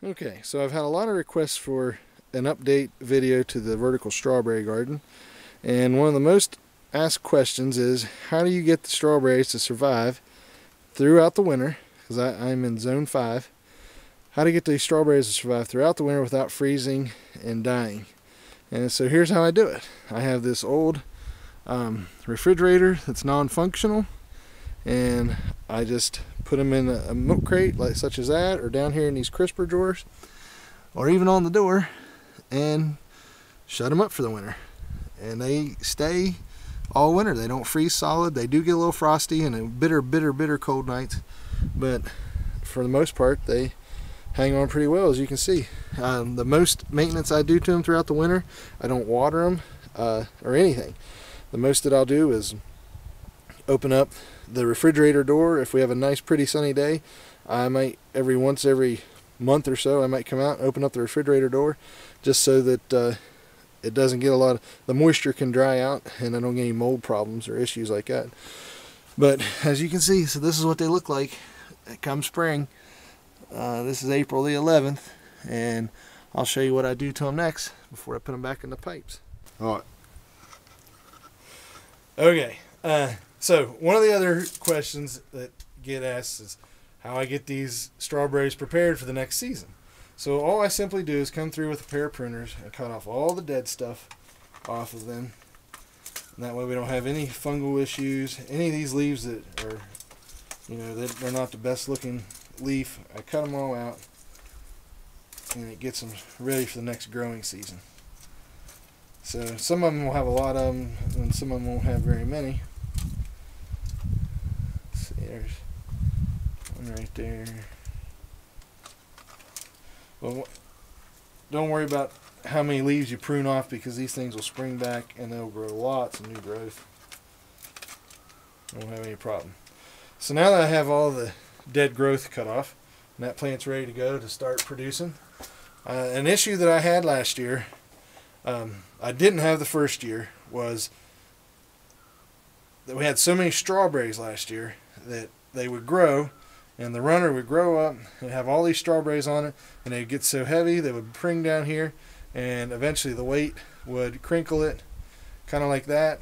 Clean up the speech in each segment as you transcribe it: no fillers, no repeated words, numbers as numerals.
Okay, so I've had a lot of requests for an update video to the vertical strawberry garden, and one of the most asked questions is how do you get the strawberries to survive throughout the winter, because I'm in zone 5. How to get these strawberries to survive throughout the winter without freezing and dying. And so here's how I do it. I have this old refrigerator that's non-functional, and I just put them in a milk crate like such as that, or down here in these crisper drawers, or even on the door, and shut them up for the winter. And they stay all winter. They don't freeze solid. They do get a little frosty and bitter cold nights, but for the most part they hang on pretty well, as you can see. The most maintenance I do to them throughout the winter, I don't water them or anything. The most that I'll do is open up the refrigerator door. If we have a nice pretty sunny day, I might every month or so I might come out and open up the refrigerator door, just so that it doesn't get the moisture can dry out and I don't get any mold problems or issues like that. But as you can see, so this is what they look like come spring. This is April the 11th, and I'll show you what I do to them next before I put them back in the pipes. All right. Okay, so one of the other questions that get asked is how I get these strawberries prepared for the next season. So all I simply do is come through with a pair of pruners and cut off all the dead stuff off of them. And that way we don't have any fungal issues. Any of these leaves that are, they're not the best looking leaf, I cut them all out, and it gets them ready for the next growing season. So some of them will have a lot of them, and some of them won't have very many. Let's see, there's one right there. Well, don't worry about how many leaves you prune off, because these things will spring back and they'll grow lots of new growth. Won't have any problem. So now that I have all the dead growth cut off and that plant's ready to go to start producing, an issue that I had last year, I didn't have the first year, was that we had so many strawberries last year that they would grow, and the runner would grow up and have all these strawberries on it, and they'd get so heavy they would pring down here, and eventually the weight would crinkle it, kind of like that,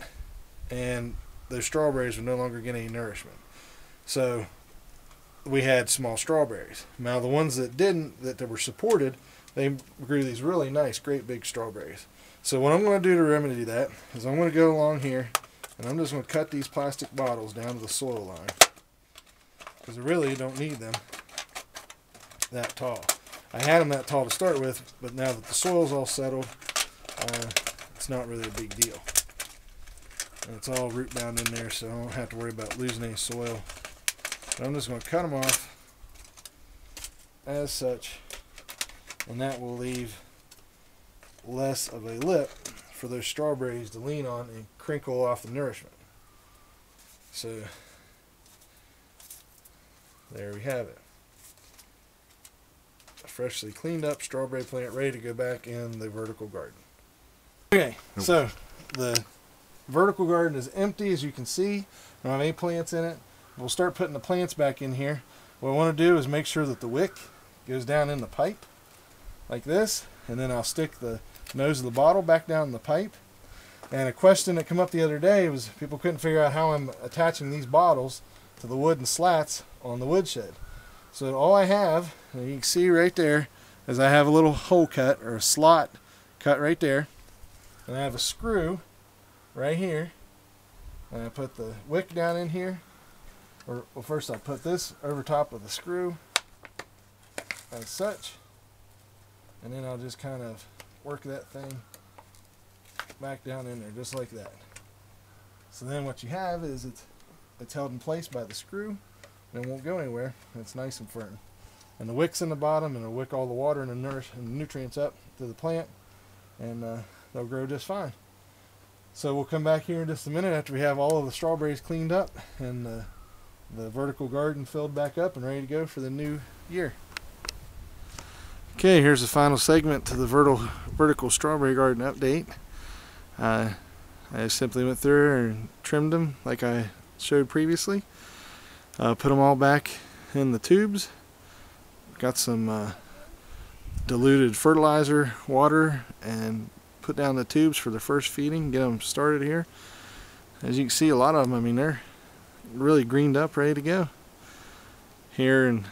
and those strawberries would no longer get any nourishment. So we had small strawberries. Now the ones that didn't, that were supported, they grew these really nice, great big strawberries. So what I'm going to do to remedy that is I'm going to go along here and I'm just going to cut these plastic bottles down to the soil line, because I really don't need them that tall. I had them that tall to start with, but now that the soil's all settled, it's not really a big deal. And it's all root bound in there, so I don't have to worry about losing any soil. But I'm just going to cut them off as such, and that will leave less of a lip for those strawberries to lean on and crinkle off the nourishment. So there we have it. A freshly cleaned up strawberry plant ready to go back in the vertical garden. Okay, so the vertical garden is empty, as you can see. I don't have any plants in it. We'll start putting the plants back in here. What I want to do is make sure that the wick goes down in the pipe like this, and then I'll stick the nose of the bottle back down in the pipe. And a question that came up the other day was people couldn't figure out how I'm attaching these bottles to the wooden slats on the woodshed. So all I have, and you can see right there, is I have a little hole cut, or a slot cut right there, and I have a screw right here, and I put the wick down in here. Well, first I'll put this over top of the screw as such, and then I'll just kind of work that thing back down in there just like that. So then what you have is it's held in place by the screw, and it won't go anywhere, and it's nice and firm. And the wick's in the bottom, and it'll wick all the water and the nutrients up to the plant, and they'll grow just fine. So we'll come back here in just a minute after we have all of the strawberries cleaned up and the vertical garden filled back up and ready to go for the new year. Okay, here's the final segment to the vertical strawberry garden update. I simply went through and trimmed them like I showed previously. Put them all back in the tubes. Got some diluted fertilizer, water, and put down the tubes for the first feeding, get them started here. As you can see, a lot of them, I mean, they're really greened up, ready to go. Here in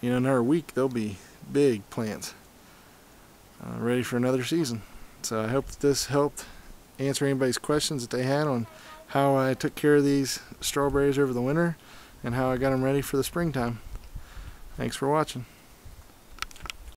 another week, they'll be big plants, ready for another season. So I hope that this helped answer anybody's questions that they had on how I took care of these strawberries over the winter and how I got them ready for the springtime. Thanks for watching.